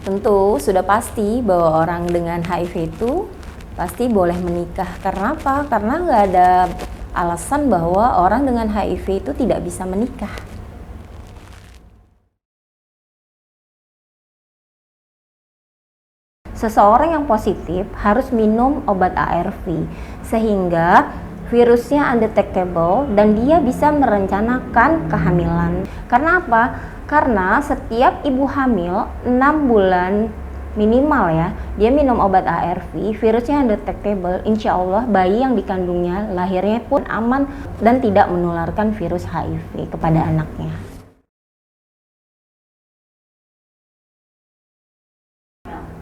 Tentu sudah pasti bahwa orang dengan HIV itu pasti boleh menikah. Karena apa? Karena nggak ada alasan bahwa orang dengan HIV itu tidak bisa menikah. Seseorang yang positif harus minum obat ARV sehingga virusnya undetectable dan dia bisa merencanakan kehamilan. Karena apa? Karena setiap ibu hamil 6 bulan minimal ya, dia minum obat ARV, virusnya undetectable, insya Allah bayi yang dikandungnya lahirnya pun aman dan tidak menularkan virus HIV kepada anaknya.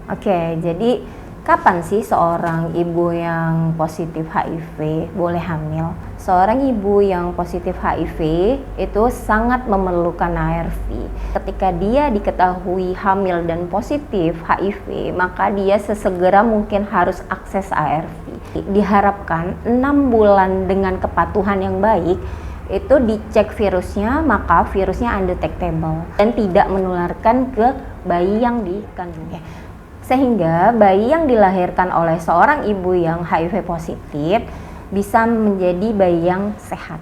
Oke, jadi kapan sih seorang ibu yang positif HIV boleh hamil? Seorang ibu yang positif HIV itu sangat memerlukan ARV. Ketika dia diketahui hamil dan positif HIV, maka dia sesegera mungkin harus akses ARV. Diharapkan 6 bulan dengan kepatuhan yang baik, itu dicek virusnya, maka virusnya undetectable dan tidak menularkan ke bayi yang dikandungnya. Sehingga bayi yang dilahirkan oleh seorang ibu yang HIV positif bisa menjadi bayi yang sehat.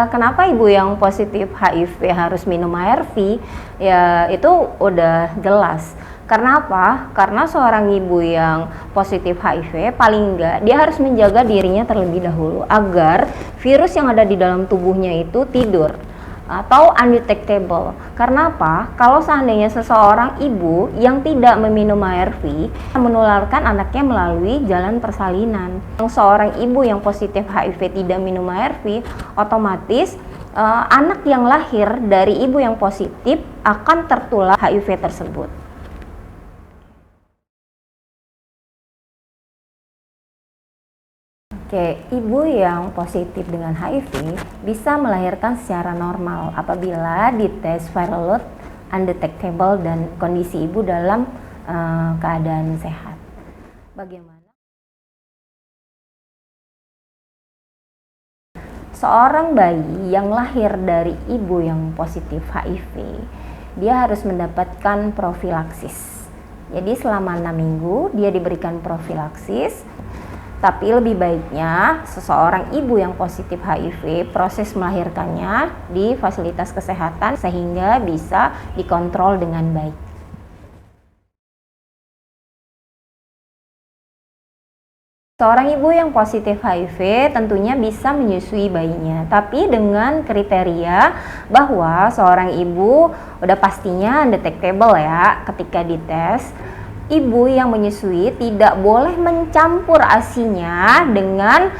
Kenapa ibu yang positif HIV harus minum ARV? Ya itu udah jelas. Karena apa? Karena seorang ibu yang positif HIV paling enggak dia harus menjaga dirinya terlebih dahulu agar virus yang ada di dalam tubuhnya itu tidur atau undetectable. Karena apa? Kalau seandainya seseorang ibu yang tidak meminum ARV menularkan anaknya melalui jalan persalinan. Seorang ibu yang positif HIV tidak minum ARV, otomatis anak yang lahir dari ibu yang positif akan tertular HIV tersebut. Oke, ibu yang positif dengan HIV bisa melahirkan secara normal apabila dites viral load undetectable dan kondisi ibu dalam keadaan sehat. Bagaimana? Seorang bayi yang lahir dari ibu yang positif HIV, dia harus mendapatkan profilaksis. Jadi selama 6 minggu dia diberikan profilaksis. Tapi lebih baiknya seseorang ibu yang positif HIV proses melahirkannya di fasilitas kesehatan sehingga bisa dikontrol dengan baik. Seorang ibu yang positif HIV tentunya bisa menyusui bayinya, tapi dengan kriteria bahwa seorang ibu udah pastinya undetectable ya ketika dites. Ibu yang menyusui tidak boleh mencampur ASI-nya dengan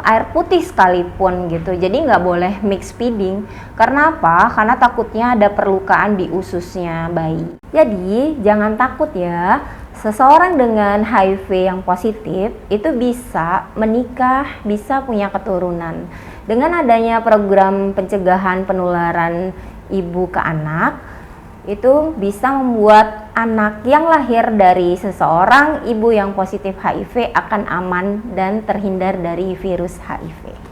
air putih sekalipun gitu. Jadi nggak boleh mix feeding. Karena apa? Karena takutnya ada perlukaan di ususnya bayi. Jadi jangan takut ya. Seseorang dengan HIV yang positif itu bisa menikah, bisa punya keturunan. Dengan adanya program pencegahan penularan ibu ke anak, itu bisa membuat anak yang lahir dari seseorang ibu yang positif HIV akan aman dan terhindar dari virus HIV.